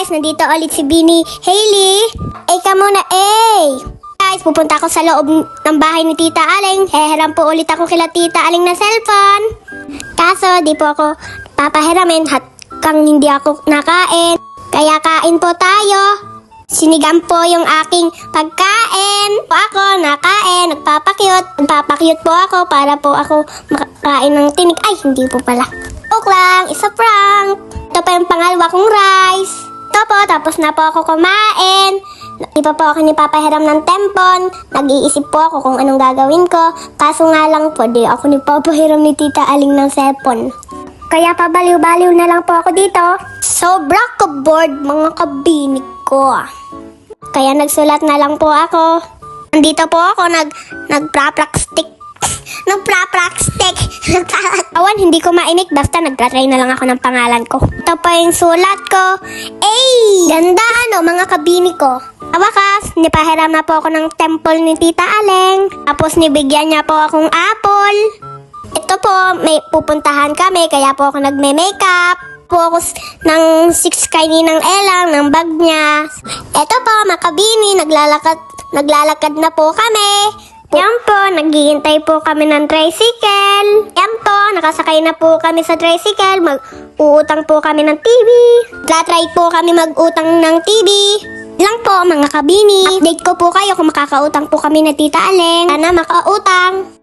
guys, nandito ulit si Bini Hailey. Ka muna, Guys, pupunta ako sa loob ng bahay ni Tita Aling. Heheram po ulit ako kila Tita Aling na cellphone. Kaso, di po ako papahiramin kang hindi ako nakain. Kaya kain po tayo. Sinigang po yung aking pagkain. Ako nakain, nagpapakyut po ako para po ako makakain ng tinik. Ay, hindi po pala. Joke lang, isa prank. Ito pa yung pangalawa kong rice. Ito po, tapos na po ako kumain. Di pa po ako nipapahiram ng tempon. Nag-iisip po ako kung anong gagawin ko. Kaso nga lang po, di ako nipapahiram ni Tita Aling ng cellphone. Kaya pabaliw-baliw na lang po ako dito. Sobra ka bored mga kabinig ko. Kaya nagsulat na lang po ako. Nandito po ako nagpra-practice. Awan, hindi ko mainik. Basta nagtratry na lang ako ng pangalan ko. Ito pa yung sulat ko. Ganda mga kabini ko. Wakas, nipahiram na po ako ng temple ni Tita Aling. Tapos nibigyan niya po akong apple. Ito po, may pupuntahan kami. Kaya po ako nagme-makeup. Po ako ng 6 kay Ninang Elang ng bag niya. Ito po, makabini. Naglalakad na po kami. Yan po, naghihintay po kami ng tricycle. Yan po, nakasakay na po kami sa tricycle. Mag-uutang po kami ng TV. Try po kami mag-utang ng TV. Lang po mga kabini. Update ko po kayo kung makakautang po kami na Tita Aling. Sana makautang.